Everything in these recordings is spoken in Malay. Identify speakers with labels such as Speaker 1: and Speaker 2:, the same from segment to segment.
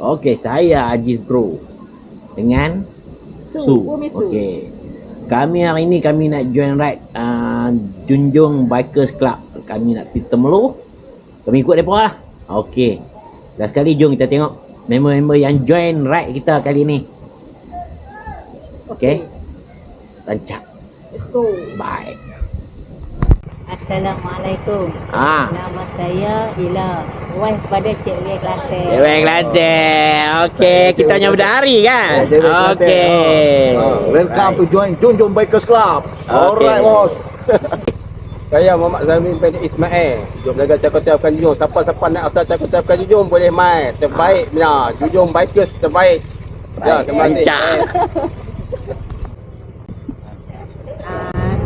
Speaker 1: Okey, saya Aziz Bro dengan Su. Okey. Kami hari ni kami nak join ride Junjung Bikers Club. Kami nak pergi Temeloh. Kami ikut depa lah. Okey. Dah sekali jom kita tengok member-member yang join ride kita kali ni. Okey. Rancak.
Speaker 2: Let's go.
Speaker 1: Bye.
Speaker 2: Assalamualaikum. Nama saya Ila. Wife pada Cik Wei Kelantan.
Speaker 1: Cik Wei Kelantan. Okey, kita hanya berdari kan? Okey.
Speaker 3: Welcome to join Junjung Bikers Club. Alright, bos.
Speaker 4: Saya Muhammad Zamin bin Ismail. Jom jaga cakap-cakap Junjung. Siapa-siapa nak asal cakap-cakap Junjung boleh main. Terbaik punya. Junjung Bikers terbaik. Ya, terima kasih.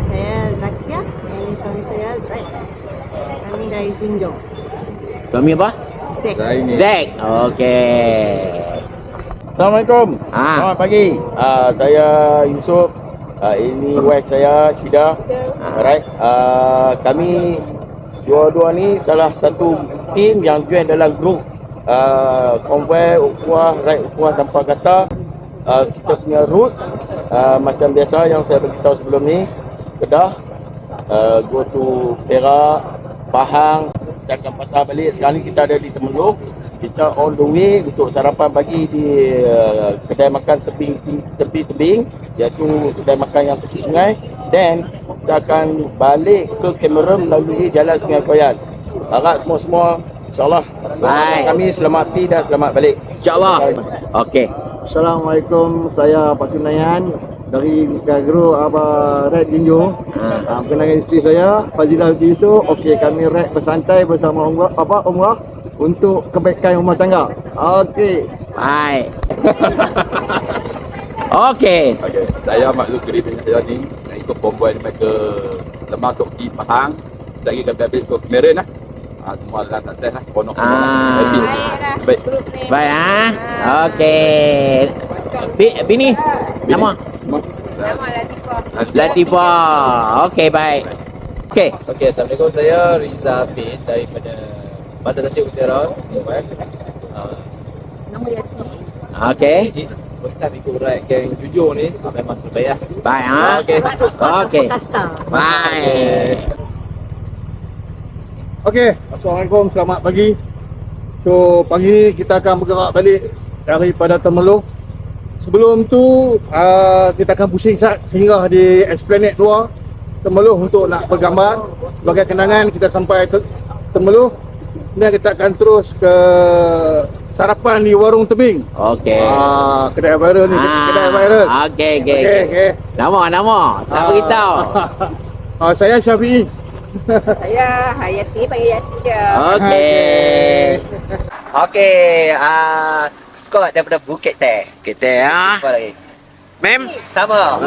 Speaker 2: Saya Zakia. Ini suami saya Zaid. Kami dari Junjung.
Speaker 1: Suami apa? Zaid. Okey.
Speaker 4: Assalamualaikum. Selamat pagi. Saya Yusuf. Ini wife saya Syida. Alright. Kami dua-dua ni salah satu tim yang join dalam grup konvoi ukhuwah ride ukhuwah tanpa kasta. Kita punya route macam biasa yang saya beritahu sebelum ni, Kedah, go to Perak, Pahang, kita akan patah balik. Sekarang ni kita ada di Temeloh. Kita on the way untuk sarapan pagi di kedai makan tepi-tebing, iaitu kedai makan yang tepi sungai. Then kita akan balik ke Cameron melalui jalan Sungai Koyan. Harap semua-semua insyaAllah kami selamat pergi dan selamat balik,
Speaker 1: InsyaAllah. Okey.
Speaker 3: Assalamualaikum, saya Pak Sunayan dari Guru Abah Ride Junjung. Perkenalkan isteri saya Fazilah Yusuf. Okey, kami ride bersantai bersama Umrah untuk kebaikan rumah tangga. Okey.
Speaker 1: Baik. Okey.
Speaker 5: Okey, saya Mak Zukri bin Hayani nak ikut konvoi ke Lemah Tok Ki Pahang. Lagi kami habis ke Kemerin lah. Semua dalam tak lah. Ponok. Baik.
Speaker 1: Baik Okey. Bini. Nama Latifah. Okey, baik. Okey.
Speaker 4: Okey, Assalamualaikum. Saya Riza bin daripada Bandar Tasik Utara.
Speaker 2: Nama Yati.
Speaker 1: Okey.
Speaker 4: Ustaz ikut ride geng Junjung ni memang terbaik lah.
Speaker 1: Baik
Speaker 4: Okey.
Speaker 1: Okey. Baik.
Speaker 3: Okey, Assalamualaikum, selamat pagi. So, pagi kita akan bergerak balik daripada Temeloh. Sebelum tu, kita akan pusing singgah di Esplanade luar Temeloh untuk nak bergambar. Sebagai kenangan, kita sampai ke Temeloh. Kemudian kita akan terus ke sarapan di Warung Tebing.
Speaker 1: Okey.
Speaker 3: Kedai viral ni, kedai viral.
Speaker 1: Okey. Nama. Tak beritahu.
Speaker 3: Saya Syafi'i.
Speaker 2: Saya Hayati, panggil Yati je.
Speaker 1: Okey. Okey, Scott daripada Bukit Teh.
Speaker 4: Apa lagi?
Speaker 1: Mem? Sama.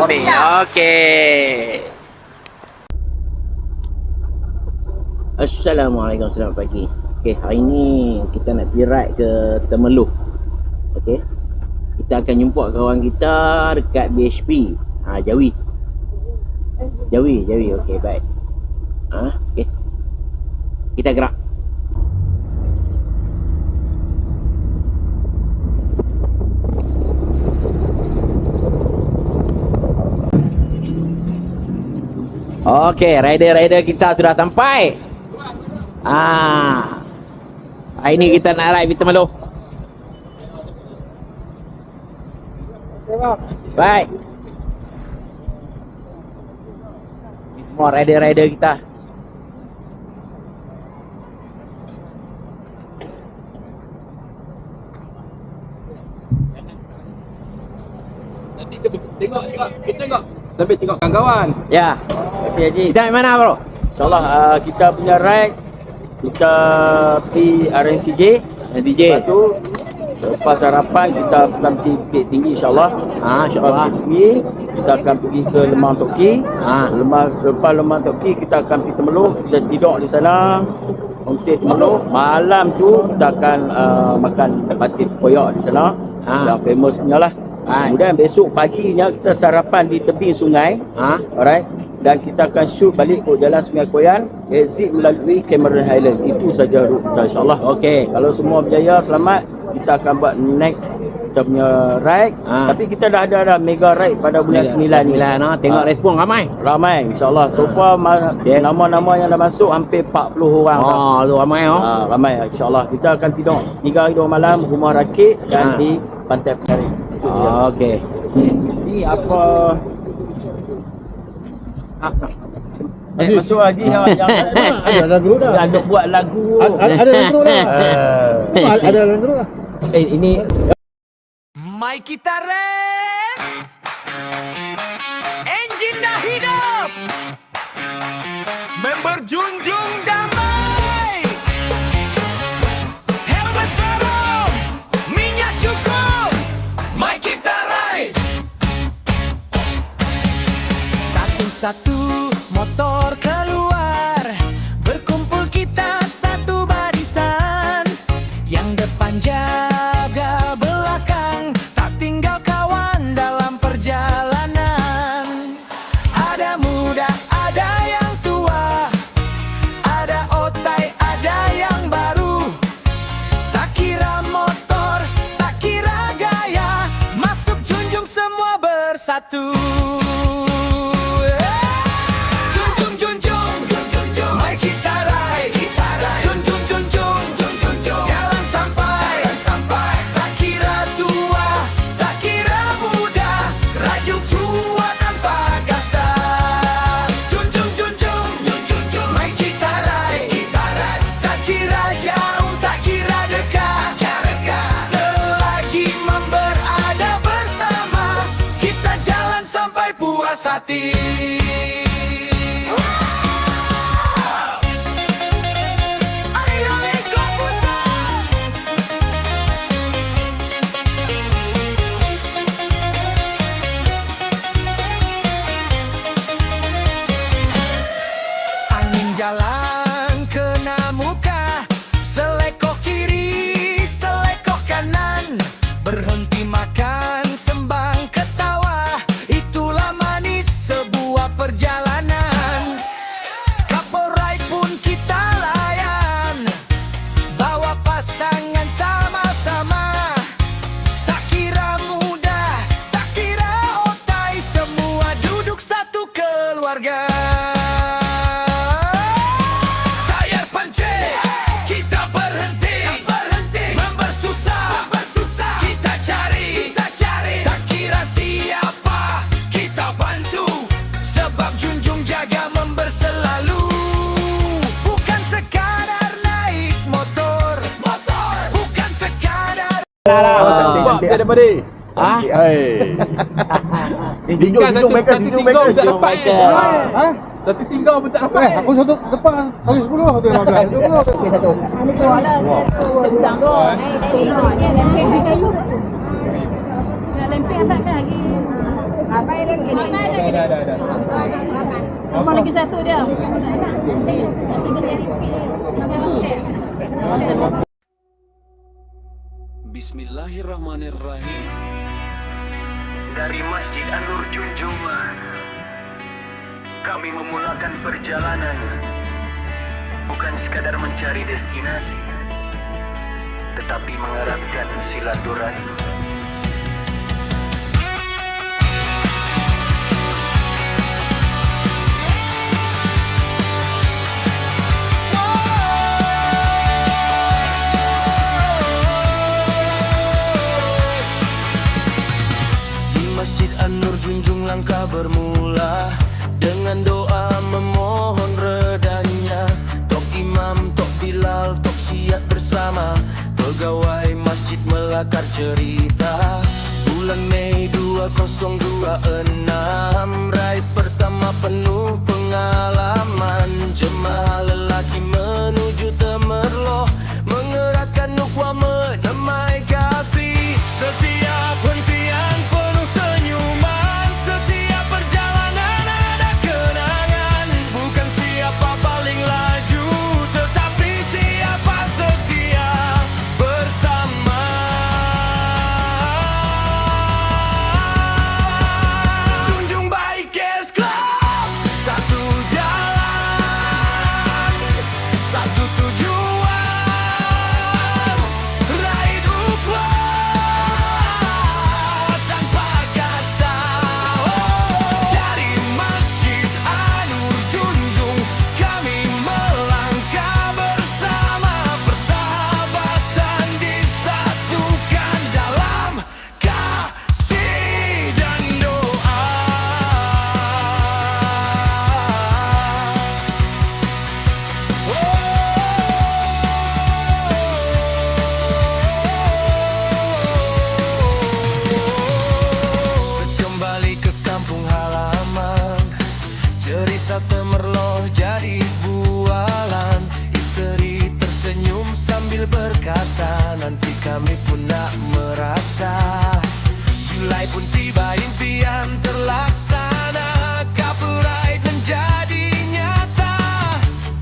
Speaker 1: Okey. Assalamualaikum, selamat pagi. Okey, hari ni kita nak pergi ride ke Temeloh. Okey. Kita akan jumpa kawan kita dekat BHP. Jawi. Okey, baik. Okey. Kita gerak. Okey, rider-rider kita sudah sampai. Hari ni kita nak ride di Temeloh. Baik. Semua rider-rider kita.
Speaker 4: Tengok. Sampai tengok kawan-kawan.
Speaker 1: Ya.
Speaker 4: Okey, Haji.
Speaker 1: Kita di mana, bro?
Speaker 4: InsyaAllah kita punya ride, kita pergi RNCJ.
Speaker 1: DJ.
Speaker 4: Lepas tu, lepas sarapan kita akan pergi Bukit Tinggi insyaAllah.
Speaker 1: InsyaAllah.
Speaker 4: Kita akan pergi ke Lemah Tok Ki. Lepas Lemah Tok Ki, kita akan pergi Temeloh. Kita tidur di sana, homestay Temeloh. Malam tu kita akan makan batik koyak di sana. Yang famous punya lah. Kemudian besok paginya kita sarapan di tepi sungai. Alright. Dan kita akan shoot balik ke jalan Sungai Koyan, exit melalui Cameron Highland. Itu saja route kita insyaAllah.
Speaker 1: Okey.
Speaker 4: Kalau semua berjaya, selamat. kita akan buat next kita punya ride. Tapi kita dah ada mega ride pada bulan 9 ni.
Speaker 1: Tengok respon ramai.
Speaker 4: Ramai insya-Allah. So far nama-nama yang dah masuk hampir 40 orang.
Speaker 1: Lu ramai
Speaker 4: Ramai insya-Allah. Kita akan tidur 3 hari 2 malam rumah rakit dan di Pantai Penari.
Speaker 1: Okey.
Speaker 4: Ni apa masuk Haji yang
Speaker 3: Ada lagu dah.
Speaker 4: yang duk buat lagu.
Speaker 3: Ada lagu dah. Ada lagu dah.
Speaker 4: Ini
Speaker 6: Mic kita rem, engine dah hidup, member junjung damai, helmet sarung, minyak cukup, mic kita ride. Satu-satu motor keluar, berkumpul kita satu barisan, yang depan jaga belakang, tak tinggal kawan dalam perjalanan. Ada muda, ada yang tua, ada otai, ada yang baru. Tak kira motor, tak kira gaya, masuk junjung semua bersatu. Junjung, junjung, mari kita ride. Junjung, junjung, jalan sampai. Tak kira tua, tak kira muda, rayu tua tanpa kasta. Junjung, junjung, mari kita ride. Tak kira jauh, tak kira dekat. Selagi member ada bersama, kita jalan sampai puas hati. Ayo, let's go, Pusat! Angin jalan kena muka, selekok kiri, selekok kanan, berhenti makan, sembang ketawa, itulah manis sebuah perjalanan. Couple ride pun kita layan, bawa pasangan sama-sama. Tak kira muda, tak kira otai, semua duduk satu keluarga. Tayar pancing, kita berhenti, member susah, kita cari. Tak kira siapa, kita bantu, sebab junjung jaga member selalu. Bukan sekadar naik motor, bukan sekadar
Speaker 5: Cantik daripada. Hidung mereka tak dapat. Satu tinggal pun tak dapat.
Speaker 3: Aku satu depan. Kali 10 tu yang makan. 10.
Speaker 2: Lempeng angkatkan lagi. Abang lagi satu dia.
Speaker 7: Bismillahirrahmanirrahim. Dari Masjid An-Nur Junjungan, kami memulakan perjalanan, bukan sekadar mencari destinasi, tetapi mengeratkan silaturahmi. Di Masjid An-Nur Junjung langkah bermula, dengan doa memohon redanya. Tok Imam, Tok Bilal, Tok Siat bersama pegawai masjid melakar cerita. Bulan Mei 2026, raid pertama penuh pengalaman. Jemaah lelaki menuju Temerloh, mengeratkan ukhuwah menemai kasih. Setiap hentian penuh senyuman, setiap perjalanan ada kenangan. Bukan siapa paling laju, tetapi siapa setia bersama. Junjung Bikers Club, satu jalan, satu tujuan. sambil berkata, nanti kami pun nak merasa. Julai pun tiba, impian terlaksana, couple ride menjadi nyata.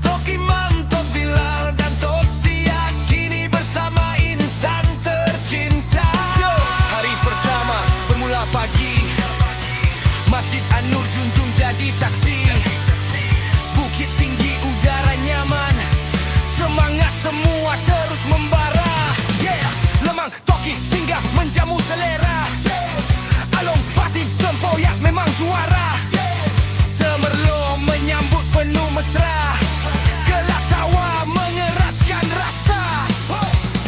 Speaker 7: Toki Mam, Tok Bilal dan Tok Siak kini bersama insan tercinta. Hari pertama bermula pagi, Masjid An-Nur Junjung jadi saksi. Bukit tinggi, udara nyaman, semangat semua terus membara. Lemang Toki singgah menjamu selera. Along Parti tempoyak memang juara. Temerloh menyambut penuh mesra, gelak tawa mengeratkan rasa.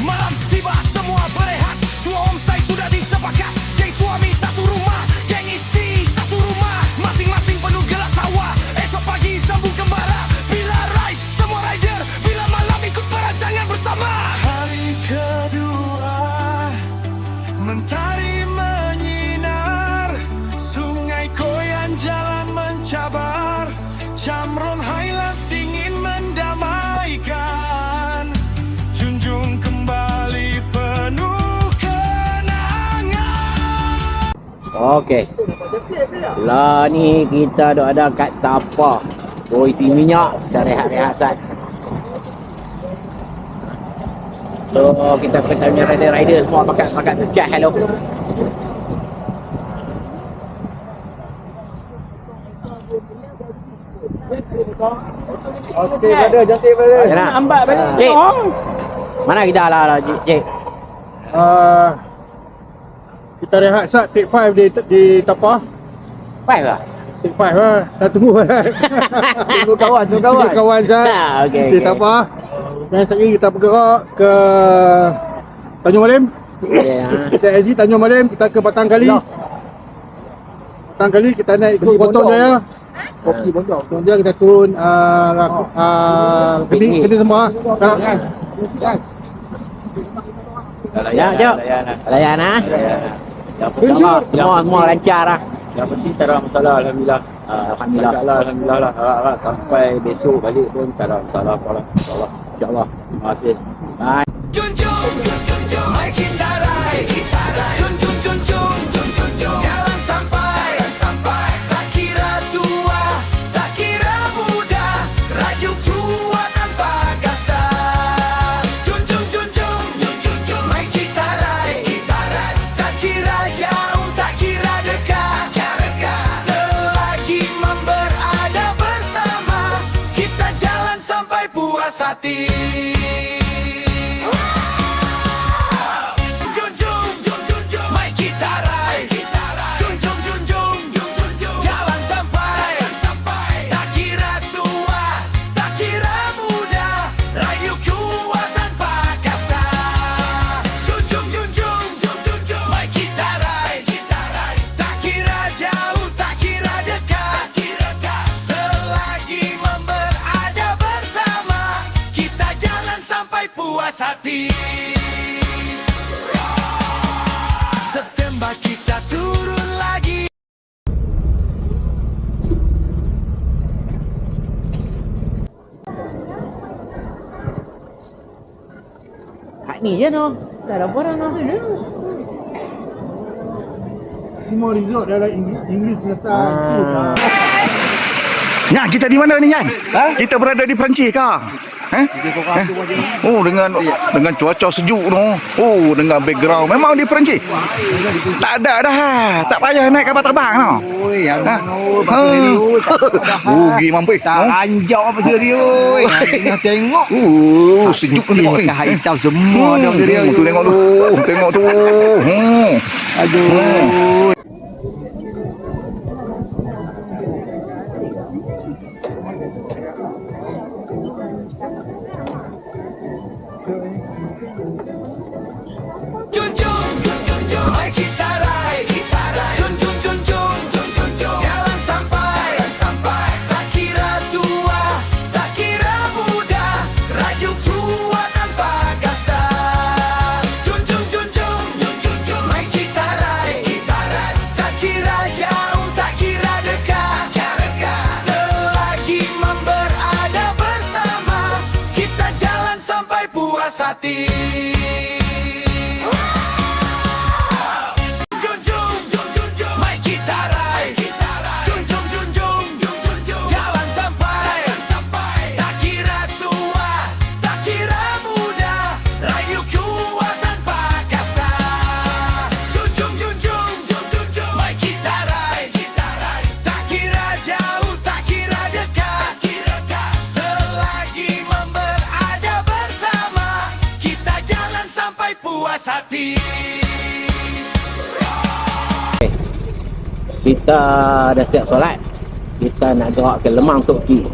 Speaker 7: Malam tiba semua berehat, dua homestay sudah disepakat. Geng suami satu rumah, geng isteri satu rumah, masing-masing penuh gelak tawa. Esok pagi sambung kembara. Bila ride semua rider, bila malam ikut perancangan bersama. Hari kedua mentari menyinar, sungai koyan jalan mencabar, Camron Highlands dingin mendamaikan, Junjung kembali penuh kenangan.
Speaker 1: Okey. Lah ni kita dah ada kat tapah. Oh, isi minyak. Kita rehat-rehat sat. So, kita punya rider-rider semua pakat tercah. Hello.
Speaker 3: Okey, brother, cantik brother.
Speaker 1: Nak ambat balik. Cik. Mana kita lah, cik.
Speaker 3: Kita rehat sat take 5 di tapah.
Speaker 1: Baik lah.
Speaker 3: Take 5 lah. Dah tunggu.
Speaker 1: Tunggu kawan.
Speaker 3: Tunggu kawan sat.
Speaker 1: Okey.
Speaker 3: Di tapah. Dan sekali kita bergerak ke Tanjung Malim. Kita exit Tanjung Malim, kita ke Batang Kali. Batang Kali kita naik ikut Potong Jaya. Kopi Bondok. Potong Jaya kita turun Keding semua.
Speaker 1: Ya, jom. Layan ah. Semua lancar lah.
Speaker 4: Yang penting tak ada masalah, Alhamdulillah. Alhamdulillah lah. Harap sampai besok balik pun tak ada masalah apa lah. InsyaAllah. Terima kasih. Bye.
Speaker 7: Junjung, mari kita ride. Junjung, jalan sampai. Tak kira tua, tak kira muda, rayu tua tanpa kasta. Junjung, mari kita ride. Tak kira jauh, tak kira dekat. Selagi berada bersama, kita jalan sampai puas hati. Hati September kita turun lagi.
Speaker 1: Kat ni je no. Tak ada orang no.
Speaker 3: Semua resort dalam Inggeris selesai.
Speaker 8: Nyan, kita di mana ni Nyan? Kita berada di Perancis kah? Oh, dengan cuaca sejuk tu. Oh, dengan background memang di Perancis. Tak ada dah. Tak payah naik kapal terbang no.
Speaker 3: Oi,
Speaker 8: Rugi mampu.
Speaker 3: tak anjak apa dia oi. Tengah tengok.
Speaker 8: Sejuk ni.
Speaker 3: Cahaya hitam semua dah dia.
Speaker 8: Tu tengok tu. Tengok tu.
Speaker 3: Aduh.
Speaker 7: Junjung, mari kita ride. Junjung, jalan sampai. Tak kira tua, tak kira muda, rayu tua tanpa kasta. Junjung, mari kita ride. Tak kira jauh, tak kira dekat. Selagi berada bersama, kita jalan sampai puas hati. hati. Junjung, junjung, main kita ride. Junjung, junjung, jalan sampai. Tak kira tua, tak kira muda, rayu kuat tanpa kasta. Junjung, junjung, main kita ride. Tak kira jauh, tak kira dekat, selagi berada bersama, kita jalan sampai puas hati.
Speaker 1: Kita dah siap solat. Kita nak gerak ke Lemang Tok Ki.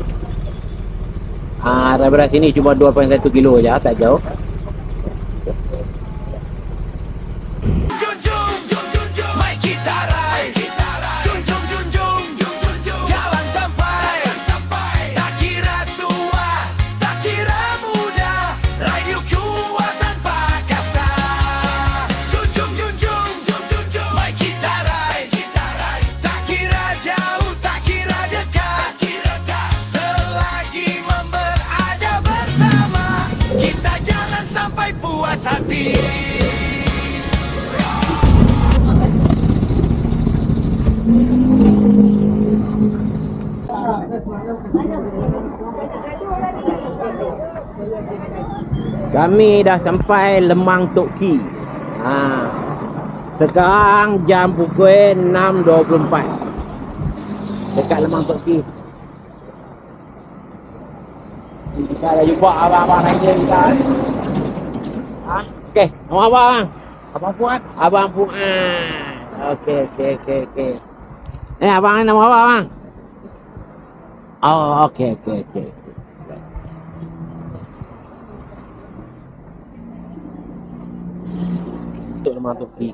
Speaker 1: Daripada sini cuma 2.1 kilo je, tak jauh.
Speaker 7: Junjung, main kita ride. Junjung, jalan sampai. Tak kira tua, tak kira muda, rayu kuat tanpa kasta. Junjung, main kita ride. Tak kira jauh, tak kira dekat, selagi berada bersama, kita jalan sampai puas hati.
Speaker 1: Kami dah sampai Lemang Tok Ki. Sekarang jam pukul 6.24. Dekat Lemang Tok Ki. Kita dah jumpa abang-abang ranger kita. Okey, nama abang?
Speaker 3: Abang Fuad.
Speaker 1: Abang Fuad. Okey. Abang ni nama apa abang? Oh, okey. Untuk Lemang Tok Ki.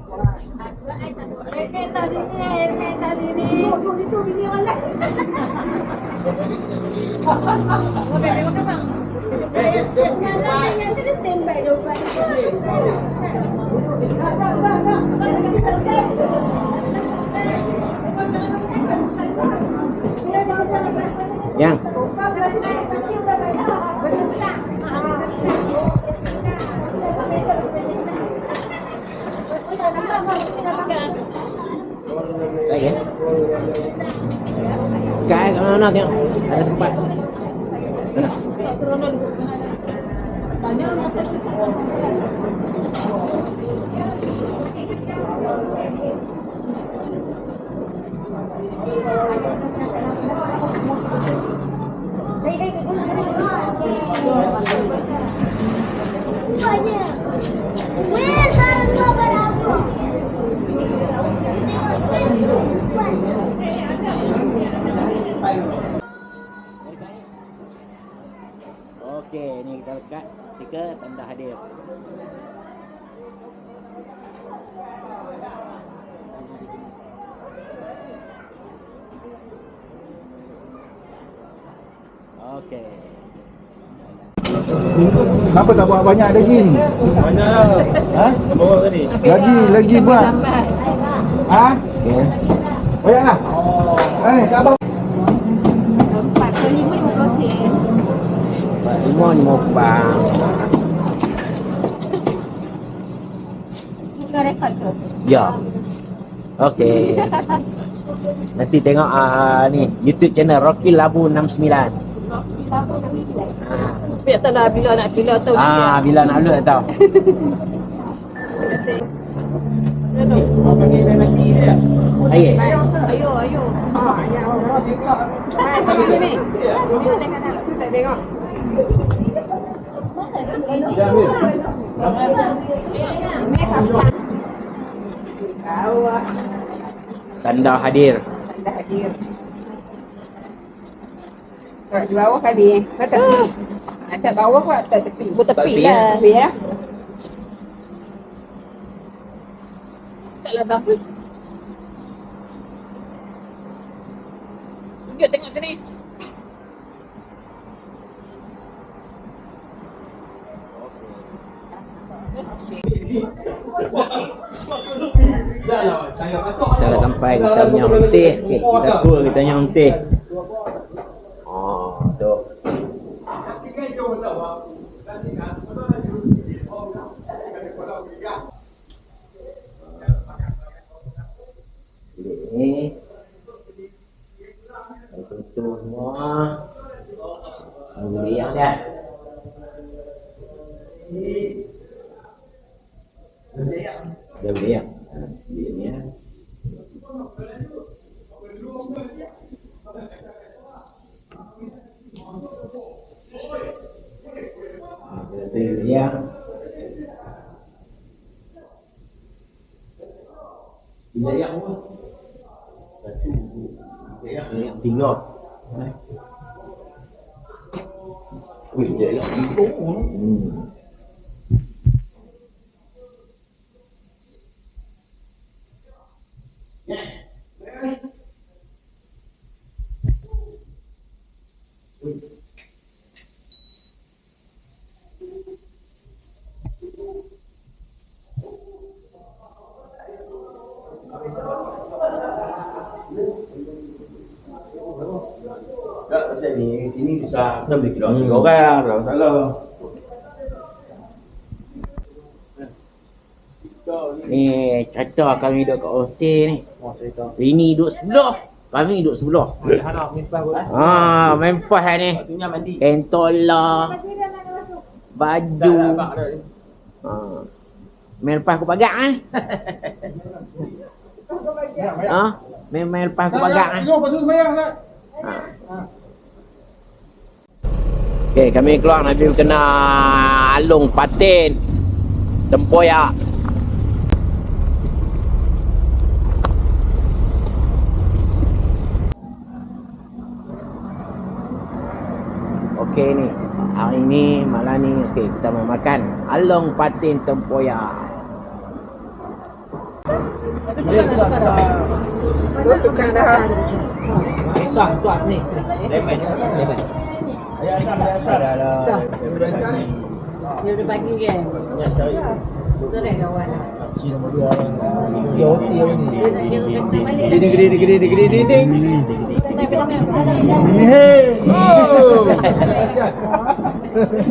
Speaker 1: Yang lagi. Kai kat mana tengok? Ada tempat. Mana? Okey, ni kita lekat stiker tanda hadir. Okey.
Speaker 8: Kenapa tak buat banyak daging?
Speaker 5: Banyak lah.
Speaker 8: Ha?
Speaker 5: Bawa tadi.
Speaker 8: Lagi buat. Ha? Banyaklah. Kat abang.
Speaker 2: 4 sen.
Speaker 1: Limon mukbang.
Speaker 2: Bukan rekod ke?
Speaker 1: Ya. Okey. Nanti tengok ni YouTube channel Rocky Labu 69.
Speaker 2: Biar tak lah bila nak bila tahu.
Speaker 1: Bila nak upload tak tahu. Ayo.
Speaker 2: Ayo. Sini. Tak tengok.
Speaker 1: Tanda hadir.
Speaker 9: Di bawah kali ke tepi? Atas bawah ke atas tepi?
Speaker 2: Tepi
Speaker 9: lah. Tepi ya.
Speaker 2: Taklah tahu. Tunjuk tengok sini.
Speaker 1: Kita dah sampai kita punya hotel. Okey, kita tour kita punya hotel. Tu. Dah boleh ya? Dia ni ya. Ya. Biaya apa? Satu, biaya tiga. Wih, biaya tiga. Tak, pasal ni sini bisa kita boleh kira tiga orang, tak masalah. Ni cerita kami duduk kat hostel ni. Ini duduk sebelah. Kami duduk sebelah. Mempah ni. Entola. Baju. Main lepas aku bagak main lepas aku bagak Okay, kami keluar Nabil kena alung patin tempoyak. Okey ni, hari ni, malam ni, okey kita mau makan alung patin tempoyak.
Speaker 9: Tukang dah.
Speaker 1: Suap ni. Lemon. Ayah asam. Dah.
Speaker 2: Dia udah pagi kan?
Speaker 1: Ya, cari.
Speaker 2: Betul tak kawan?
Speaker 1: Si nombor 2 orang. Dia hoti ni.
Speaker 2: Dia
Speaker 1: Gede.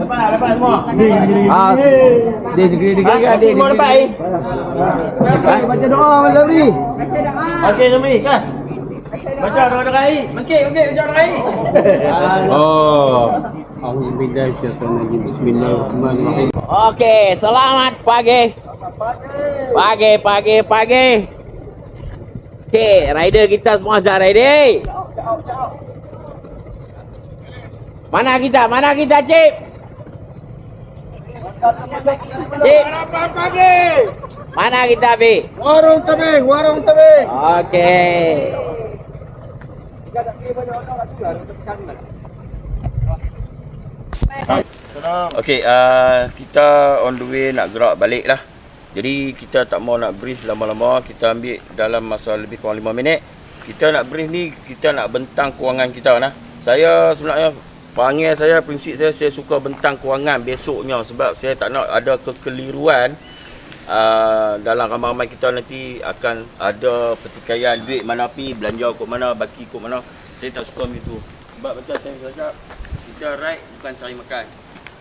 Speaker 1: Lepas semua. Dia gede. Semua lepas ni. Baca doa Mas Zabri. Okey Zabri kan. Baca doa doai. Okey baca doai. Oh. Bismillahirrahmanirrahim. Okey, selamat pagi. Pagi. Okey, rider kita semua dah ready. Mana kita, Cip? Cip. Selamat pagi. Mana kita, Bi? Warung tebing. Okey.
Speaker 4: Okey, kita on the way nak gerak balik lah. Jadi kita tak mau nak brief lama-lama, kita ambil dalam masa lebih kurang 5 minit. Kita nak brief ni, kita nak bentang kewangan kita nah. Saya sebenarnya prinsip saya suka bentang kewangan besoknya sebab saya tak nak ada kekeliruan. Dalam ramai-ramai kita nanti akan ada pertikaian duit mana pi, belanja kot mana, baki kot mana. Saya tak suka macam tu. Sebab macam saya cakap, kita ride bukan cari makan.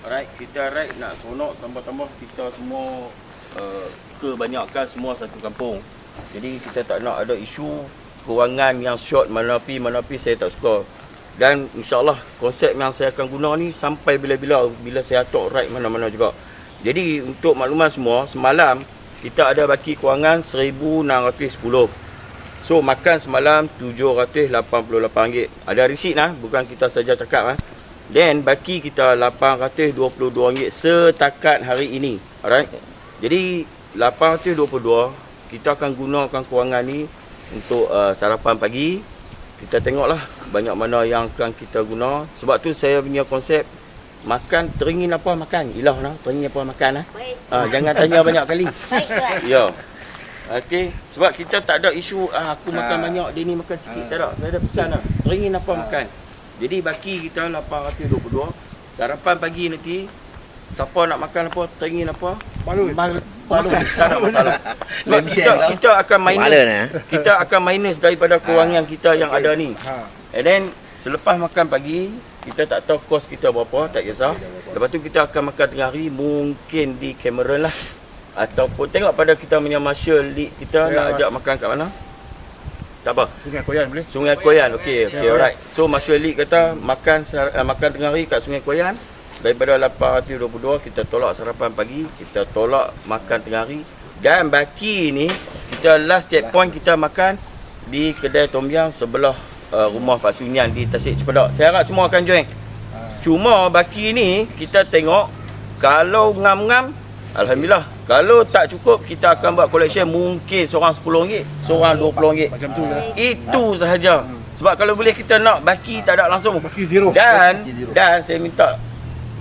Speaker 4: Alright, kita ride nak seronok, tambah-tambah kita semua kebanyakan semua satu kampung. Jadi kita tak nak ada isu kewangan yang short mana pi, saya tak suka. Dan insyaAllah konsep yang saya akan guna ni sampai bila saya atok ride mana-mana juga. Jadi untuk makluman semua, semalam kita ada baki kewangan 1,610. So makan semalam RM788. Ada resit lah, bukan kita saja cakap. Then baki kita RM822 setakat hari ini. Alright. Jadi 822 kita akan gunakan kewangan ni untuk sarapan pagi. Kita tengoklah banyak mana yang akan kita guna. Sebab tu saya punya konsep makan teringin apa makan. Ilah nah, teringin apa makan lah. Jangan tanya banyak kali. Ya. Okey, sebab kita tak ada isu aku makan banyak, dia ni makan sikit, tak ada. Saya dah pesan lah. Teringin apa makan. Jadi baki kita 822. Sarapan pagi nanti siapa nak makan apa, teringin apa, balut. Tak ada masalah. Sebab kita akan minus daripada kewangan kita yang ada ni. And then selepas makan pagi, kita tak tahu kos kita berapa, tak kisah. Lepas tu kita akan makan tengah hari, mungkin di Cameron lah. Ataupun tengok pada kita punya marshal lead kita nak ajak makan kat mana. Tak apa.
Speaker 3: Sungai Koyan boleh?
Speaker 4: Sungai Koyan, okey, alright. So marshal lead kata makan tengah hari kat Sungai Koyan. Daripada 822 kita tolak sarapan pagi, kita tolak makan tengah hari, Dan baki ni kita last checkpoint kita makan di kedai Tom Yam sebelah rumah Pak Sunian di Tasik Cepedak. Saya harap semua akan join. Cuma baki ni kita tengok kalau ngam-ngam, alhamdulillah. Kalau tak cukup, kita akan buat collection mungkin seorang RM10, seorang RM20.
Speaker 3: Macam tu lah.
Speaker 4: Itu sahaja. Sebab kalau boleh kita nak baki tak ada langsung.
Speaker 3: Baki zero.
Speaker 4: Dan saya minta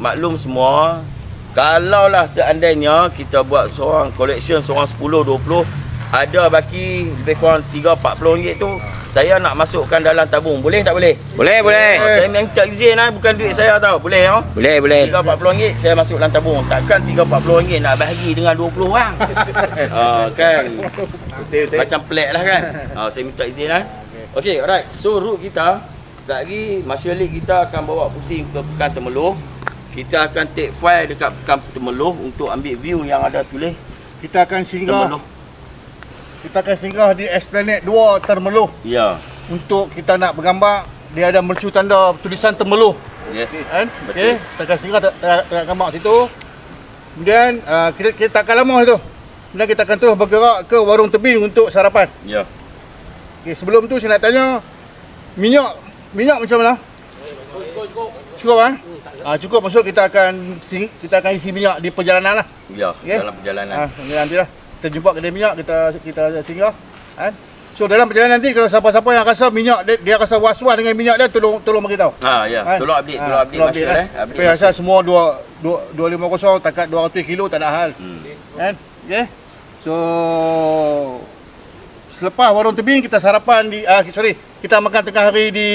Speaker 4: maklum semua, kalaulah seandainya kita buat seorang collection seorang 10-20, ada baki lebih kurang RM30-40 tu, saya nak masukkan dalam tabung. Boleh tak boleh?
Speaker 1: Boleh.
Speaker 4: Saya minta izin bukan duit saya tau. Boleh
Speaker 1: Boleh.
Speaker 4: RM30-40 saya masuk dalam tabung. Takkan RM30-40 nak bahagi dengan 20 orang. Kan. Macam pelik lah kan. Saya minta izin Okey, alright. So route kita sekejap lagi Martial League kita akan bawa pusing ke Pekan Temeloh. Kita akan take file dekat Pekan Temeloh untuk ambil view yang ada tulis
Speaker 3: Kita akan singgah.
Speaker 4: Temeloh.
Speaker 3: Kita akan singgah di Esplanade 2 Temeloh.
Speaker 4: Ya.
Speaker 3: Untuk kita nak bergambar, dia ada mercu tanda tulisan Temeloh.
Speaker 4: Yes.
Speaker 3: Kan?
Speaker 4: Betul.
Speaker 3: Okey, kita akan singgah dekat gambar situ. Kemudian kita tak akan lama situ. Kemudian kita akan terus bergerak ke warung tebing untuk sarapan.
Speaker 4: Ya.
Speaker 3: Okey, sebelum tu saya nak tanya minyak macam mana? Cukup cukup, maksud kita akan isi minyak di perjalanan lah.
Speaker 4: Ya,
Speaker 3: Okey.
Speaker 4: dalam perjalanan.
Speaker 3: Nantilah kita jumpa kedai minyak, kita singgah. So dalam perjalanan nanti kalau siapa-siapa yang rasa minyak dia rasa was-was dengan minyak dia, tolong bagi tahu.
Speaker 4: Ya. Tolong update Marshal
Speaker 3: Tapi asal semua 250 takat 200 kilo tak ada hal. Kan? Okey. So selepas warung tebing kita sarapan di kita makan tengah hari di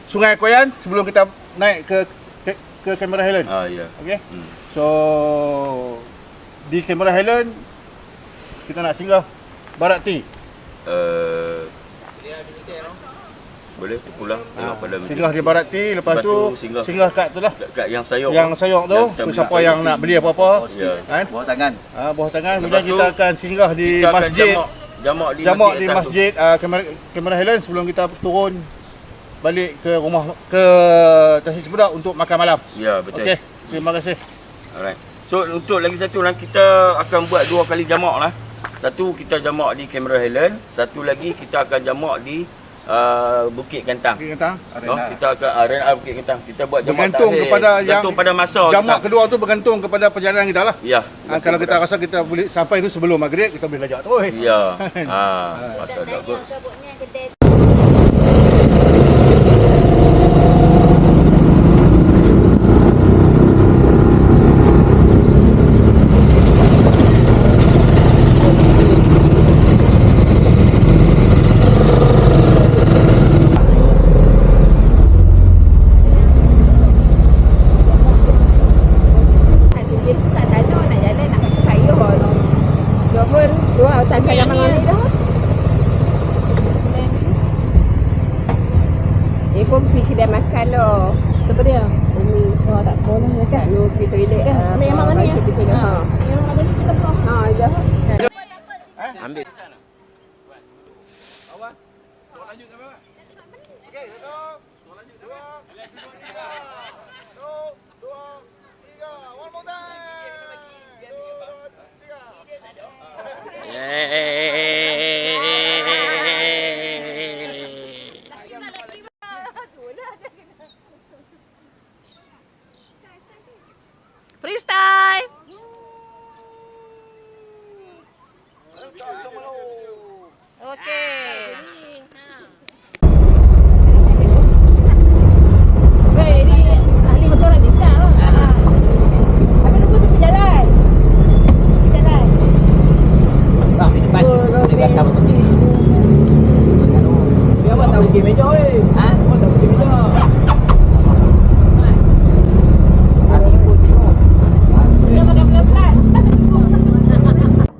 Speaker 3: Sungai Koyan sebelum kita naik ke Cameron Highland.
Speaker 4: Ya.
Speaker 3: Okey. So di Cameron Highland kita nak singgah Barat T.
Speaker 4: Boleh pulang tengok pada
Speaker 3: Singgah di Barat T, lepas tu singgah kat tu lah.
Speaker 4: Kat yang sayok.
Speaker 3: Yang sayok tu, siapa yang nak beli apa-apa. Kan?
Speaker 8: Bawah tangan.
Speaker 3: Bawah tangan. Kemudian kita akan singgah di masjid. Jamak di masjid Cameron Highland sebelum kita turun balik ke rumah ke Tasik Cepedak untuk makan malam.
Speaker 4: Ya, betul.
Speaker 3: Okey, terima kasih.
Speaker 4: Alright. So untuk lagi satu kita akan buat 2 kali jamak lah. Satu kita jamak di Cameron Highland, satu lagi kita akan jamak di Bukit Gantang.
Speaker 3: Bukit Gantang.
Speaker 4: Kita akan arena Bukit Gantang. Kita buat jamak
Speaker 3: bergantung pada
Speaker 4: masa.
Speaker 3: Jamak kedua tu bergantung kepada perjalanan kita lah.
Speaker 4: Ya.
Speaker 3: Kalau kita rasa kita boleh sampai tu sebelum maghrib, kita boleh lajak terus.
Speaker 4: Ya. Pasal bagus.
Speaker 9: pun pergi kedai makan loh.
Speaker 2: Siapa dia? Umi. Oh, tak boleh ya kan?
Speaker 9: No, pergi toilet.
Speaker 2: Memang ni ya?
Speaker 9: Memang ada di sebelah. Ya.
Speaker 1: Ambil.
Speaker 2: Freestyle. Okey. Weh, ni ahli motoran ni tak lah.
Speaker 9: Apa nak pergi jalan? Jalan.
Speaker 1: Tak, di depan. Dekat kamu sendiri. Dia buat tahu pergi meja weh. Ha? Buat tahu pergi meja.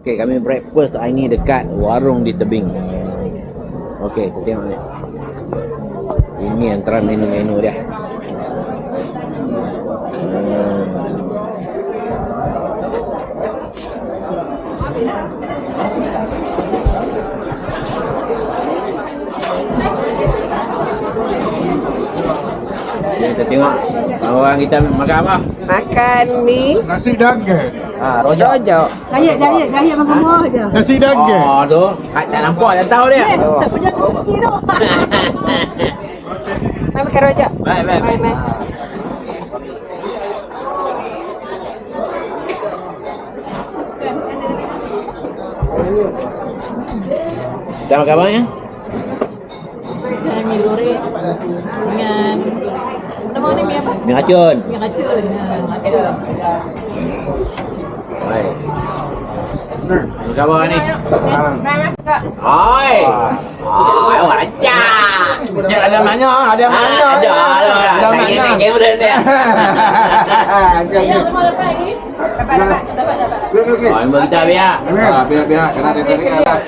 Speaker 1: Okay, kami breakfast hari ni dekat warung di tebing. Okay, kita tengok ni. Ini antara menu-menu dia. Kita tengok orang kita makan apa?
Speaker 9: Makan mi
Speaker 3: Nasi daging.
Speaker 1: Rojak.
Speaker 9: Rojak. Gayat makan buah je.
Speaker 3: Nasi daging.
Speaker 1: Oh tu. Tak nampak dah tahu dia.
Speaker 9: Tak punya tinggi tu. Mai makan rojak.
Speaker 1: Baik, baik.
Speaker 9: Mai.
Speaker 1: Kita makan apa ya?
Speaker 2: Dan mi goreng dengan nama ni mi apa?
Speaker 1: Mi racun.
Speaker 2: Mi racun. Ada.
Speaker 1: Baik. Makan apa ni?
Speaker 9: Mai makan.
Speaker 1: Oi. Awak racak.
Speaker 8: Ya, ada mana? Ada mana?
Speaker 1: Ada. Ada kamera dia.
Speaker 2: Ayah lemah lepas lagi. Dapat.
Speaker 8: Okey.
Speaker 1: Oh, memang kita biar.
Speaker 5: Biar kena dia tarik lah.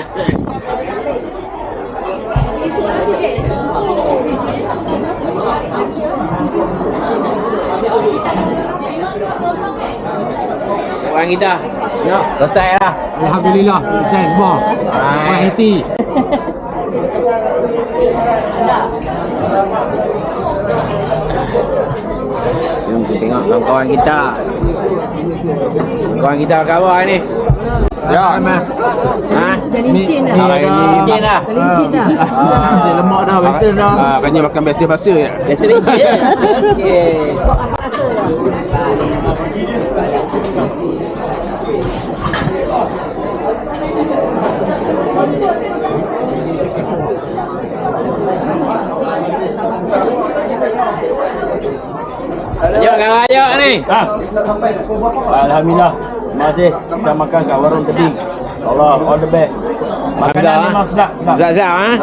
Speaker 1: Orang kita. Ya, selesai lah.
Speaker 10: Alhamdulillah, selesai semua. Orang happy.
Speaker 1: Jom kita tengok kawan-kawan kita. Kawan kita kawan ni.
Speaker 8: Ya.
Speaker 1: Ha?
Speaker 2: Jadi cin dah.
Speaker 10: Hari ini
Speaker 1: Cin dah.
Speaker 2: Cin dah.
Speaker 10: Dia lemak dah, western dah.
Speaker 8: Kanya makan biasa-biasa je.
Speaker 1: Biasa ni je. Okey. Jom kawan ajak ni.
Speaker 4: Alhamdulillah. Terima kasih. Kita makan kat warung tebing. Allah, all the best. Makanan
Speaker 1: Sedap,
Speaker 4: memang sedap.
Speaker 1: Sedap ha.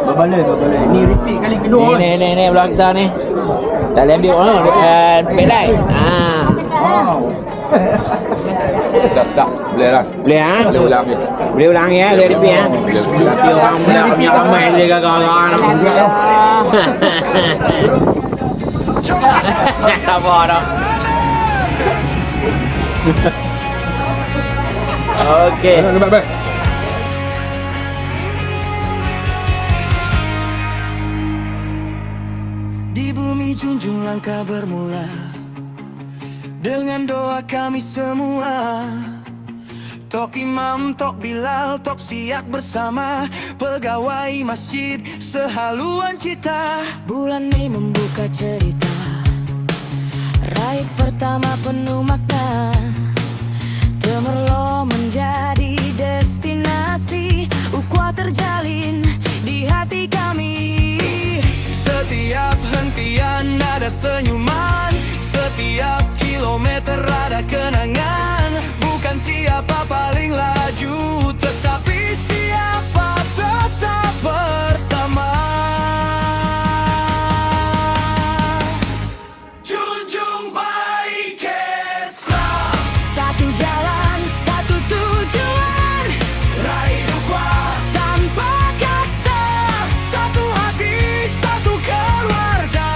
Speaker 4: Berbala. Ini repeat kali kedua.
Speaker 1: Ni belah kita ni. Tak boleh ambil orang dekat pedai. Ha.
Speaker 5: Tak. Boleh lah.
Speaker 1: Boleh ha?
Speaker 5: Boleh ulang je.
Speaker 1: Boleh ulang ya, boleh repeat ya. Tapi orang punya ramai dia gagak-gagak nak. Tak apa dah. Okey.
Speaker 5: Baik.
Speaker 7: Di bumi junjung langkah bermula dengan doa kami semua. Tok imam, tok bilal, tok siap bersama pegawai masjid sehaluan cita.
Speaker 11: Bulan Mei membuka cerita, raih pertama penuh makna. Temerloh menjadi destinasi, ukhuwah terjalin di hati kami.
Speaker 7: Setiap hentian ada senyuman, setiap kilometer ada kenangan. Bukan siapa paling laju, tetapi siapa tetap bersama. Junjung baik Islam,
Speaker 11: Satu jalan, satu tujuan,
Speaker 7: raih ukhuwah
Speaker 11: tanpa kasta.
Speaker 7: satu hati, satu keluarga,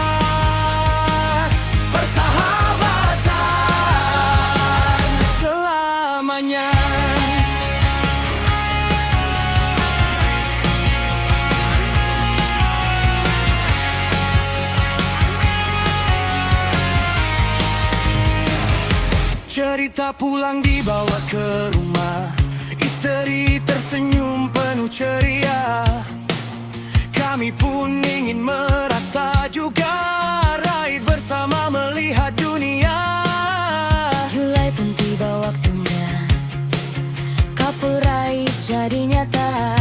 Speaker 7: persahabatan selamanya. Cerita pulang dibawa ke rumah, istri tersenyum penuh ceria. Kami pun ingin merasa juga, raih bersama melihat dunia.
Speaker 11: Julai pun tiba waktunya, couple raih jadi nyata.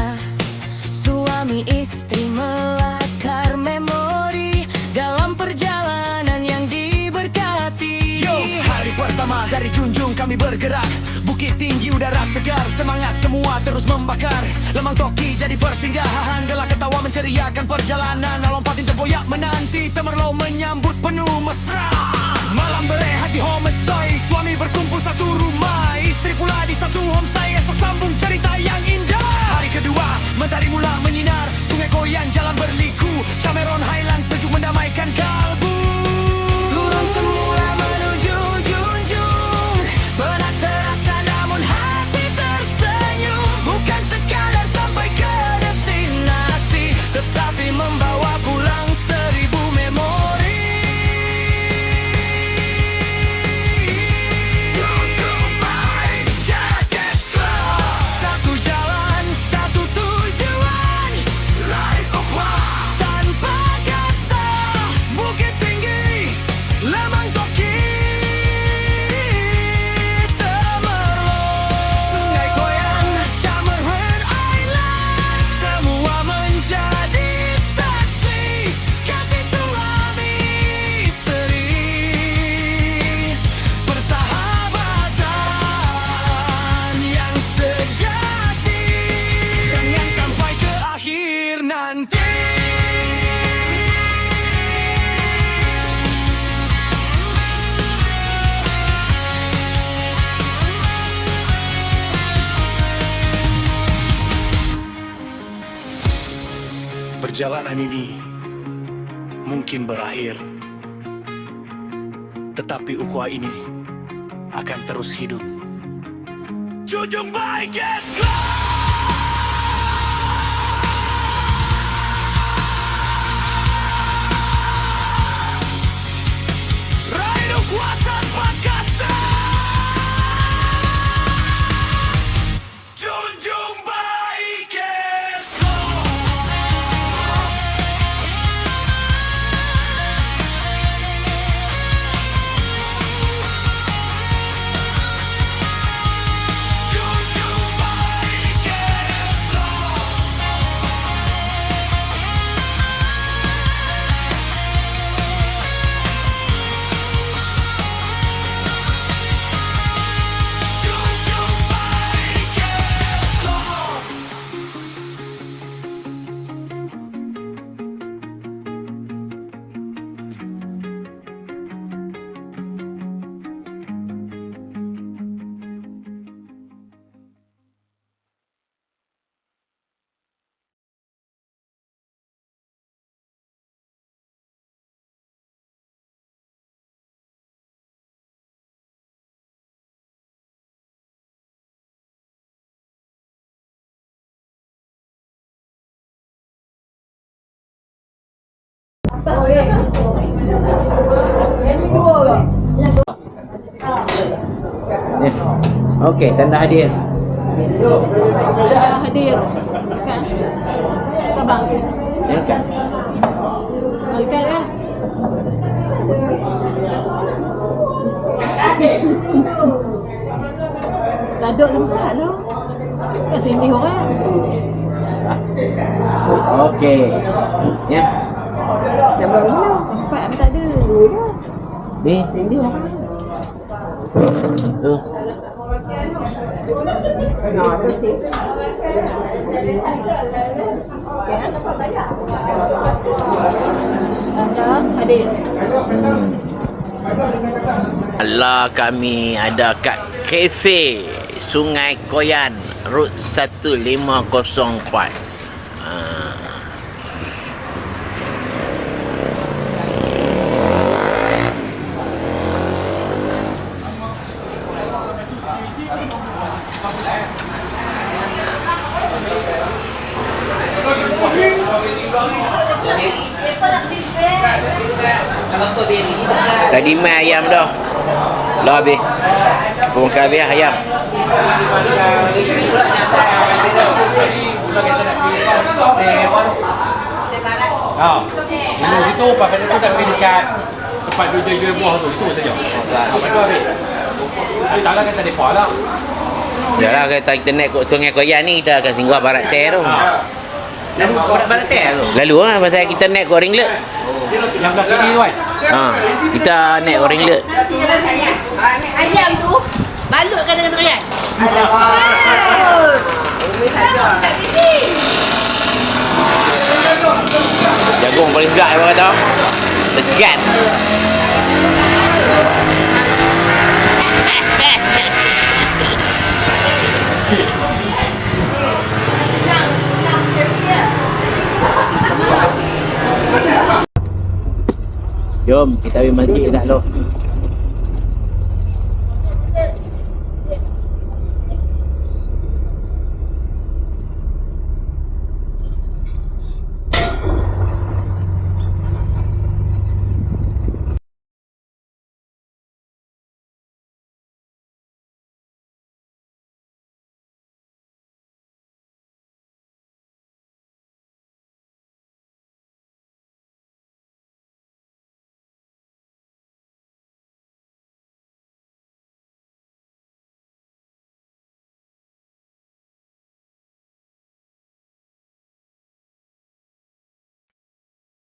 Speaker 11: Suami istri melakar memori dalam perjalanan yang diberkati.
Speaker 7: Yo, hari pertama dari Junjung kami bergerak, bukit tinggi udara segar, semangat semua terus membakar. Lemang Toki jadi persinggahan, gelak ketawa menceriakan perjalanan. Lompatin terboyak menanti, Temerloh menyambut penuh mesra. Malam berehat di homestay, suami berkumpul satu rumah, istri pula di satu homestay. Esok sambung cerita yang indah. Hari kedua, mentari mula menyinar, sungai koyan jalan berliku, Cameron Highland sejuk mendamaikan kalbu.
Speaker 11: Turun semula menuju Junjung, berat terasa namun hati tersenyum. Bukan sekadar sampai ke destinasi, tetapi membawa pulang 1000 memori.
Speaker 7: Junjung Perjalanan ini mungkin berakhir, tetapi ukhuwah ini akan terus hidup. Junjung Bikers Club! Raih ukhuwah tanpa kasta. Junjung Bikers Club! Junjung Bikers Club! Junjung Bikers Club!
Speaker 1: Ni. Okey, tanda hadir.
Speaker 2: Hadir. Kan? Abang tu.
Speaker 1: Ya kan?
Speaker 2: Makan lah. Tak ada tempat tu. Kat tindih orang.
Speaker 1: Okey. Ya.
Speaker 2: Tempat pun tak ada.
Speaker 1: Ni.
Speaker 2: Tindih orang.
Speaker 1: Tu.
Speaker 2: Nah, tu sih. Hadir.
Speaker 1: Allah, kami ada kat kafe Sungai Koyan, Road 1504. Tadi mai ayam dah. Lah habis. Bukan habis ayam.
Speaker 10: Dulu situ pakai itu tak boleh dekat tempat dia jual buah tu, itu saja. Apa tu habis? Tak lah kata depa lah.
Speaker 1: Yalah, kita internet kat Sungai Koyan ni kita akan singgah barat teh tu.
Speaker 10: Lalu barat teh tu.
Speaker 1: Lalu pasal kita naik ke Ringlet.
Speaker 10: Yang belah kiri tu kan.
Speaker 1: Kita naik ke Ringlet.
Speaker 9: Ayam tu balutkan dengan teriak.
Speaker 1: Jagung paling sedap apa kata? Tegat. Jom kita pergi masjid kat lu.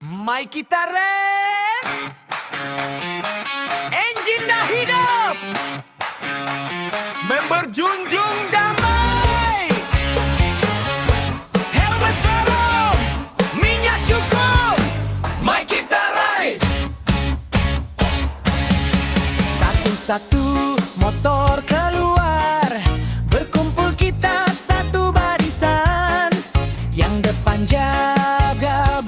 Speaker 7: Mai kita rem, enjin dah hidup, member junjung damai, helmet serem, minyak cukup, mai kita ride. Satu-satu motor keluar, berkumpul kita satu barisan, yang depan jaga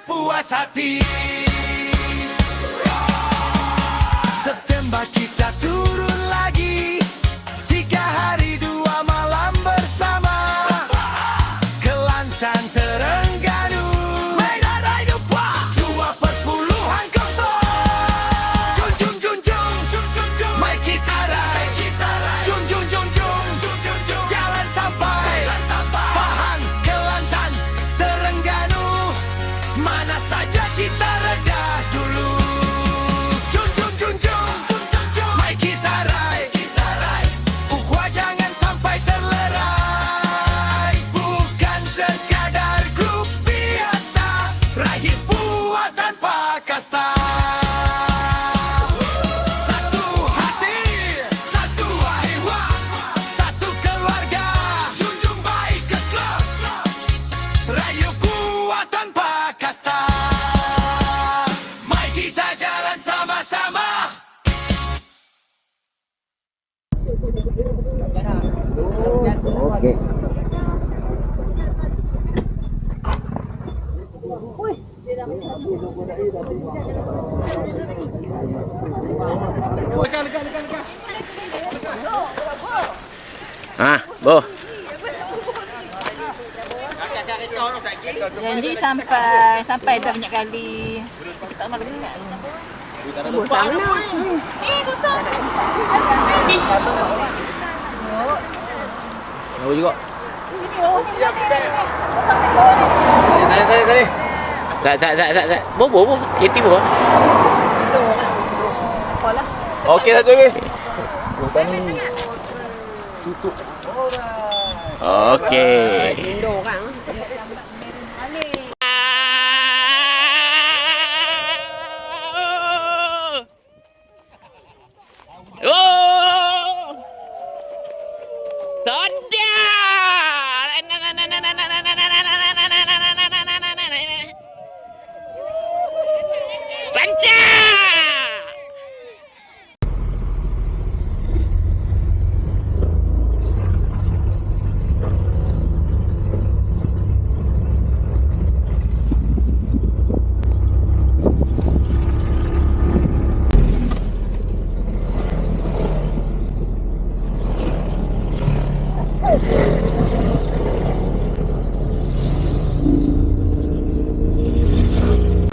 Speaker 7: puas hati. September kita turun lagi, 3 hari 2 malam bersama. Kelantan Terengganu, Medan Raya 2.0. Junjung junjung, mai kita ride. Junjung junjung, jalan sampai. Pahang, Kelantan, Terengganu, mana saja kita reda dulu. Junjung junjung, mai kita ride. Ukhuwah jangan sampai terlerai. Bukan sekadar grup biasa, raih buat tanpa kasta. Satu hati, satu haiwan, satu keluarga. Junjung Bikers Club, raih buat tanpa kasta. Mari kita jalan sama-sama.
Speaker 1: Okey. Boh.
Speaker 2: Janji sampai dah banyak kali. Tak nak dengar. Susah susah.
Speaker 1: Tahu juga.
Speaker 10: Tadi.
Speaker 1: Sat. Bobo. Yeti bobo.
Speaker 10: Okey, satu lagi.
Speaker 1: Okey.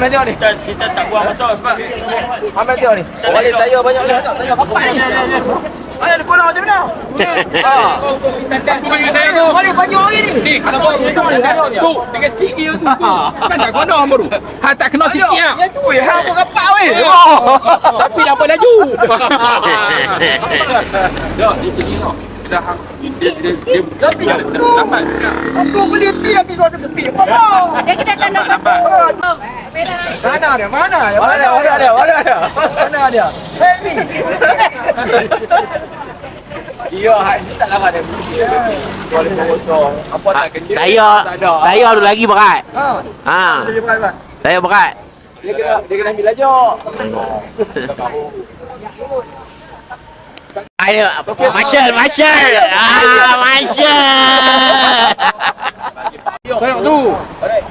Speaker 10: Tengok ni. Kita tak buang masa sebab ambil tengok ni. Balik tayar banyak ni. Tayar kapai ni. Ayah dia kurang macam mana? Aku bagi tayar tu. Balik banyak lagi ni. Ni kalau baru tu dengan sikit tu. Kan tak kena baru. Ha tak kena sikit ah. Ya tu ya apa kapak weh. Tapi nampak laju. Jom ni tengok. Dah tapi lambat. Aku beli pi tapi kau tepi. Apa?
Speaker 2: Dia kita tak nak
Speaker 3: Mana dia? Mana dia? Happy.
Speaker 10: Ya, ini tak lama dia. Boleh bosong. Apa tak kerja?
Speaker 1: Saya ada lagi berat. Ha.
Speaker 3: Dia berat.
Speaker 1: Saya berat.
Speaker 10: Dia kena ambil laju.
Speaker 1: Ayo, Marshall. Marshall.
Speaker 3: Tengok tu.
Speaker 10: Alright.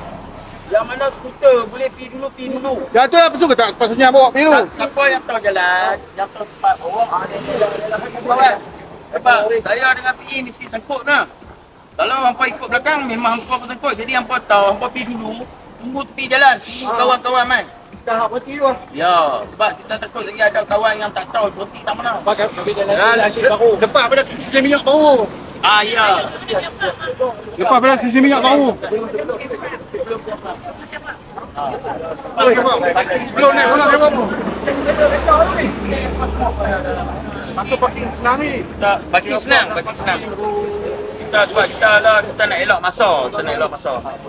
Speaker 10: Yang mana skuter boleh pergi dulu.
Speaker 3: Ya tu lah betul ke tak sepatutnya bawa pergi dulu.
Speaker 10: Siapa yang tahu jalan, yang tahu tempat bawah, ada sebab saya dengan PE mesti sangkut dah. Kalau hampa ikut belakang memang hampa bersangkut. Jadi hampa tahu, hampa pergi dulu, tunggu tepi jalan, tunggu kawan-kawan man.
Speaker 3: Kita nak berhenti dulu.
Speaker 10: Ya, sebab kita takut lagi ada kawan yang tak tahu berhenti tak mana. Pakai jalan baru.
Speaker 3: Lepas pada sisi minyak baru.
Speaker 10: Ah ya.
Speaker 3: Lepas pada sisi minyak baru. Sebelum naik mana lewat tu? Satu parking senang ni.
Speaker 10: Bagi senang. Kita sebab kita nak elok masa,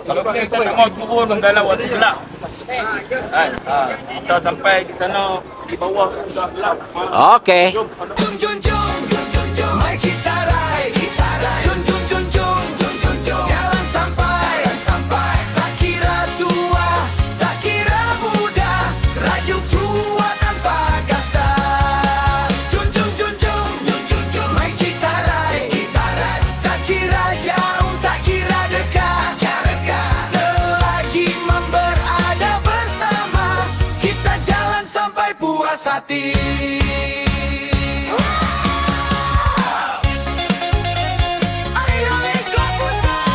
Speaker 10: Kalau kita tak mau turun dalam waktu gelap. Kan? Kita sampai di sana di bawah sudah gelap.
Speaker 1: Okey.
Speaker 7: Mari kita ride. Jalan sampai. Tak kira tua, tak kira muda, rayu kuat tanpa kasta. Mari kita ride. Tak kira jauh, tak kira dekat, selagi memberada hati. Ayo let's go pusat.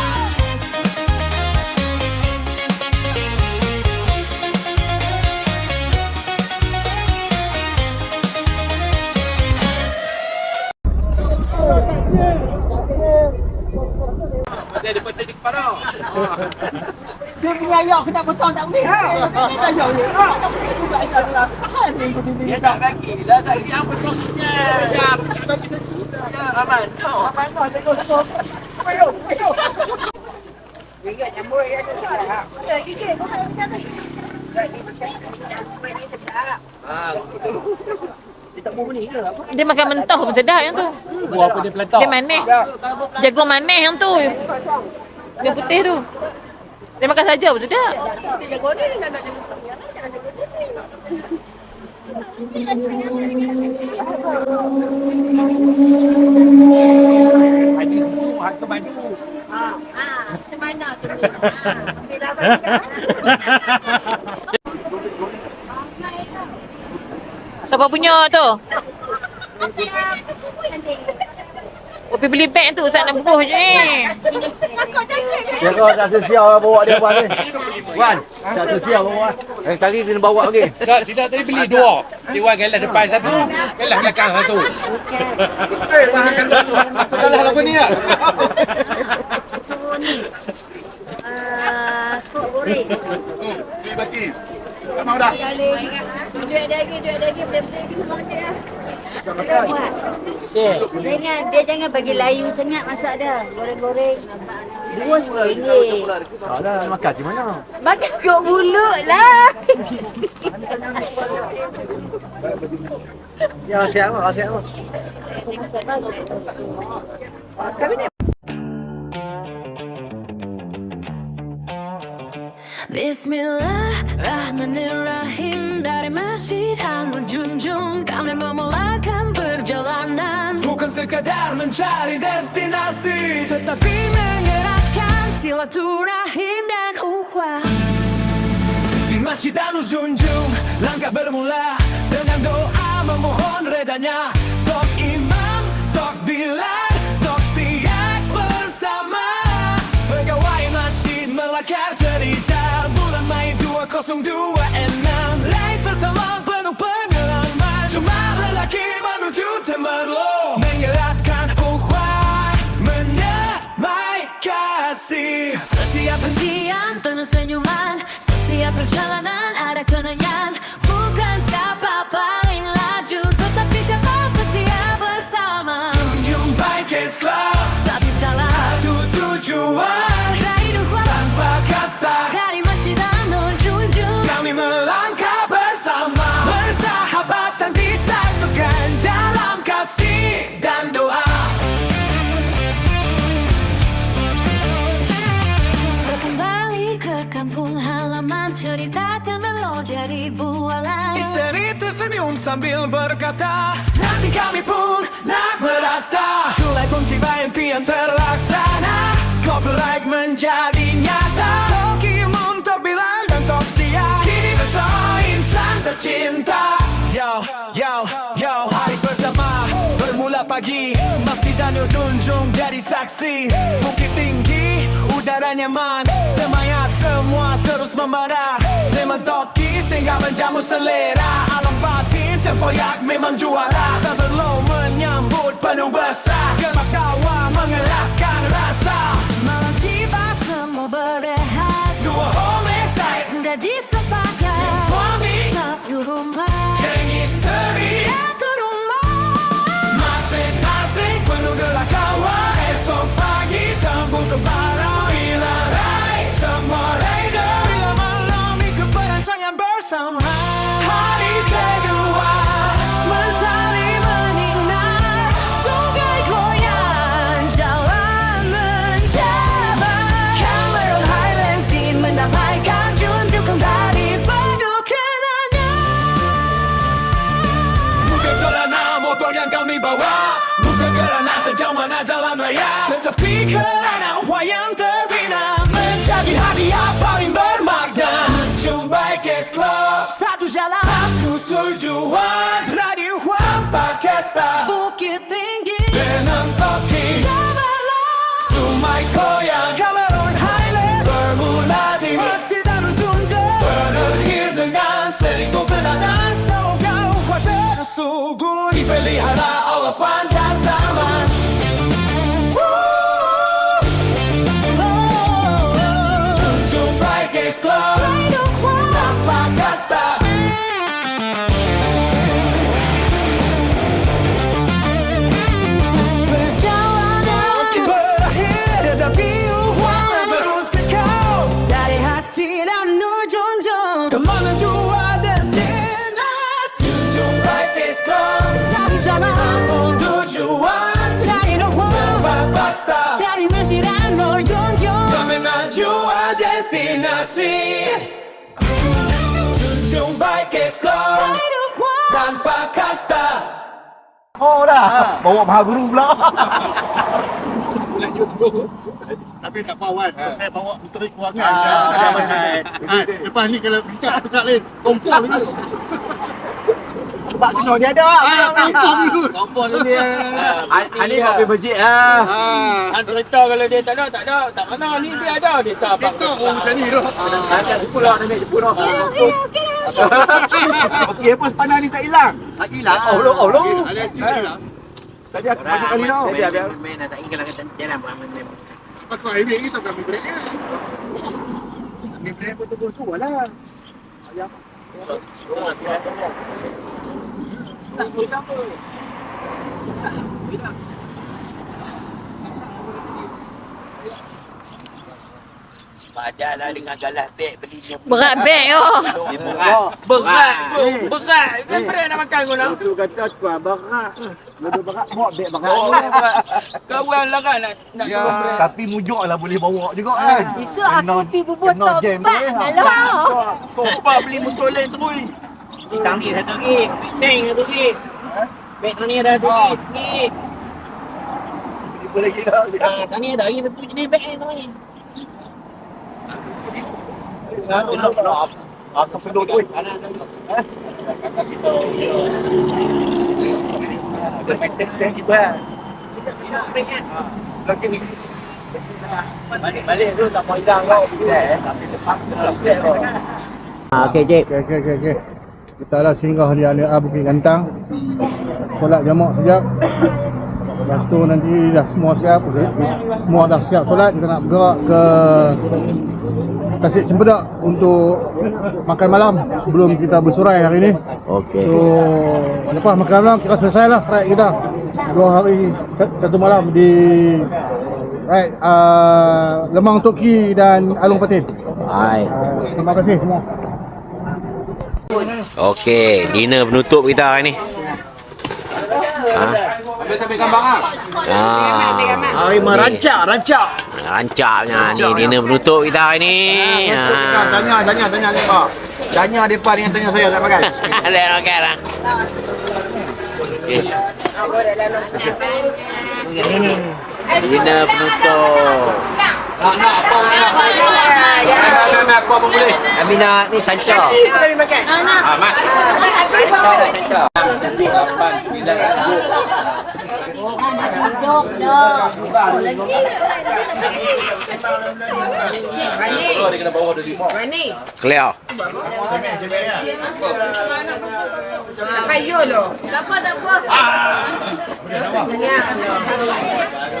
Speaker 5: Ada depan tadi kepala.
Speaker 9: Dia punya ayam kena potong tak boleh. Dia ayam ni.
Speaker 10: Dia tak bagi lah saya apa maksudnya. Ya, aman.
Speaker 9: Gigit nyambut ya tu. Gigit.
Speaker 12: Dia makan mentah pun sedap yang tu.
Speaker 10: Buah apa dia peletak?
Speaker 12: Dia manis. Jagung manis yang tu. Dia putih tu. Dia makan saja pun sedap.
Speaker 10: Harga baju.
Speaker 2: Mana tu?
Speaker 12: Siapa punya tu? Kopi beli beg tu, Ustaz nak bubuh je ni.
Speaker 4: Dia kau tak sesia bawa dia buat ni. Wan, tak sesia bawa. Kali kena bawa lagi.
Speaker 10: Tak, tidak tadi beli dua. Tiwan galah depan satu, galah belakang satu.
Speaker 3: Kalah lagu ni lah.
Speaker 2: Kok goreng.
Speaker 3: Beli bagi. Tak mau dah.
Speaker 2: Duit lagi, betul-betul semua dia. Dia jangan bagi layu sangat masak dah. Goreng-goreng. Dua RM10.
Speaker 4: Tak ada makan di mana?
Speaker 2: Makan kat mulut lah.
Speaker 4: Ya, siap apa? Siap apa?
Speaker 11: Bismillahirrahmanirrahim. Dari Masjid Anwar Junjung kami memulakan perjalanan.
Speaker 7: Bukan sekadar mencari destinasi,
Speaker 11: Tetapi mengeratkan silaturahim dan ukhuwah.
Speaker 7: di Masjid Anwar Junjung langkah bermula dengan doa memohon redanya. Tok Imam, Tok Bilal, Tok Siap bersama pegawai masjid melakar cerita bulan Mei 2026. Raid pertama penuh pengalaman, jemaah lelaki menuju Temerloh, mengeratkan ukhuwah, menyamai kasih.
Speaker 11: Setiap hentian penuh senyuman, setiap perjalanan ada kenangan. Bukan siapa paling laju, tetapi siapa setia bersama.
Speaker 7: Junjung Bikers Club,
Speaker 11: Satu jalan,
Speaker 7: satu tujuan,
Speaker 11: raih ukhuwah
Speaker 7: tanpa kasta
Speaker 11: dari Masjid Anwar Junjung.
Speaker 7: kami melangkah bersama, bersahabatan disatukan dalam kasih dan doa.
Speaker 11: Sekembali ke kampung halaman, cerita Temerloh jadi bualan.
Speaker 7: Misteri tersenyum sambil berkata, nanti kami pun nak merasa. Julai pun tiba, impian terlaksana, copyright menjadi nyata. Tok Imam, Tok Bilal dan Tok Siap kini bersama insan tercinta. Yo, yo, yo, hari pertama bermula pagi, Masjid Anwar Junjung jadi saksi. Bukit tinggi, udara nyaman, semangat semua terus membara. Memang toki sehingga menjamu selera, alam batin tempoyak memang juara. Temerloh menyambut penuh besar, gemak tawa mengelakkan rasa.
Speaker 11: Malam tiba semua berehat,
Speaker 7: Dua homestay,
Speaker 11: sudah disepakat.
Speaker 7: suami,
Speaker 11: Satu rumah,
Speaker 7: geng misteri,
Speaker 11: satu rumah.
Speaker 7: masing-masing penuh gelak tawa. Esok pagi sambung kembali bila raih semua rider. Bila malam ikut perancangan bersama. Hari kedua
Speaker 11: Mentari menyinar, sungai goyang, jalan menjabat. Cameron Highlands din mendamaikan, Junjung kembali penuh kenangan.
Speaker 7: bukan kerana motor yang kami bawa, bukan kerana sejauh mana jalan raya, tetapi kerana ukhuwah yang terbina menjadi hadiah paling bermakna. Junjung Bikers Club,
Speaker 11: Satu jalan,
Speaker 7: satu tujuan. pelihara Allah sepanjang zaman. Junjung Bikers Club tanpa kasta.
Speaker 11: Perjalanan
Speaker 7: Berakhir tetapi uhuan terus kekal.
Speaker 11: dari hati dan nur junjung
Speaker 7: Ke menuju destinasi. Junjung Bikers Club
Speaker 11: satu jalan
Speaker 7: untuk tujuan
Speaker 11: dari ruang
Speaker 7: tanpa kasta.
Speaker 11: dari misi dan nur junjung
Speaker 7: Menuju destinasi. Junjung Bikers Club tanpa kasta.
Speaker 8: Oh dah. Bawa mahal guru pula.
Speaker 3: Tapi tak apa Wan, saya bawa menteri kewangan. Lepas ni kalau kita tukar lain, kompor dulu.
Speaker 8: Sebab kena dia ada.
Speaker 3: Kompor dulu.
Speaker 10: Kompor dia.
Speaker 4: Ini kopi bejik lah.
Speaker 10: Han cerita kalau dia tak ada. Tak mana ni dia ada. Dia tak apa.
Speaker 3: Kita orang macam ni tu.
Speaker 10: Ada sepulah ni sepulah.
Speaker 8: Okey apa panah ni tak hilang? Tak hilang. Allah.
Speaker 3: Ada istilah.
Speaker 8: Tadi aku banyak kali tau.
Speaker 1: Main nak tak kalau kata jalan buat main.
Speaker 3: Apa kau ambil kita kami breaknya.
Speaker 8: Ni brand betul-betul tu lah.
Speaker 10: Pajalah dengan galas beg belinya.
Speaker 12: Berat beg yo.
Speaker 10: Berat. Kan berat nak makan kau nak.
Speaker 8: Tu kata aku berat. Lebih berat bawa beg berat.
Speaker 10: Kau buang lah kan nak
Speaker 8: Ya,
Speaker 10: turun berat.
Speaker 8: tapi mujuk lah boleh bawa juga kan.
Speaker 2: Esok aku pergi bubur
Speaker 8: kena jam
Speaker 2: topak
Speaker 8: dia.
Speaker 2: kalau.
Speaker 10: Kau beli motor lain terus.
Speaker 1: Kita ambil satu lagi. Peng satu lagi. Beg ni ada satu lagi. Ni.
Speaker 8: Boleh kira.
Speaker 1: Tani ada lagi satu jenis beg ni.
Speaker 8: Aku pedul tu.
Speaker 10: Balik tu tak mau hilang kau. Tapi lepas tu
Speaker 1: Okey, Cik.
Speaker 3: Okey. Kita dah singgah di Al-Iqah Bukit Gantang. Solat jamak sekejap. Lepas tu nanti dah semua siap. Semua dah siap solat. Kita nak bergerak ke Tasik Cempedak untuk makan malam sebelum kita bersurai hari ni.
Speaker 1: Okey.
Speaker 3: So lepas makan malam kita selesai lah ride kita 2 hari 1 malam di ride Lemang Toki dan Alung Patin.
Speaker 1: Hai.
Speaker 3: Terima kasih semua.
Speaker 1: Okey, dinner penutup kita hari ni.
Speaker 3: Ambil gambar ah.
Speaker 1: Hari merancak. Rancaknya ni dinner penutup kita hari ni.
Speaker 8: Tanya depa. Tanya depa dengan tanya saya tak makan.
Speaker 1: Ada okey lah. Dinner penutup.
Speaker 10: apa boleh.
Speaker 4: Kami nak ni sanca.
Speaker 9: Kami makan.
Speaker 10: Mat.
Speaker 9: Mani.
Speaker 1: Clear.
Speaker 9: Tak payah loh. Tak apa.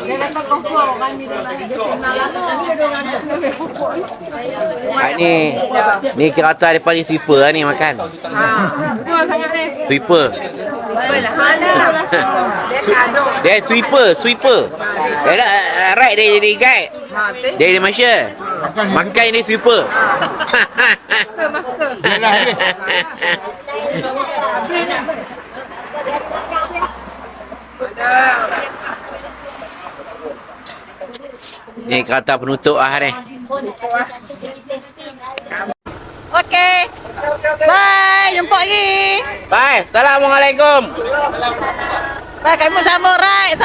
Speaker 9: Jangan berkumpul orang ni
Speaker 1: Ni kira kata depan ni sweeper lah ni makan. Sweeper. Dia sweeper. Dia dah right dia jadi guide. Dia jadi marshal. Makan ni sweeper. Ni kata penutup lah ni.
Speaker 12: Okey. Bye, jumpa lagi.
Speaker 1: Bye. Assalamualaikum.
Speaker 12: Bye, kamu sambung right.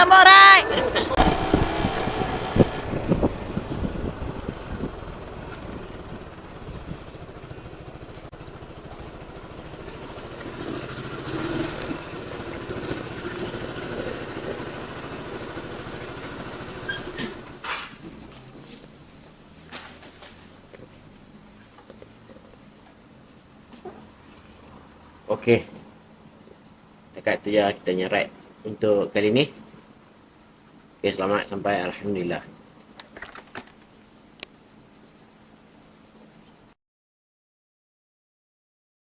Speaker 1: Okey. Setakat tu je kita punya ride untuk kali ni. Okay, selamat sampai. Alhamdulillah.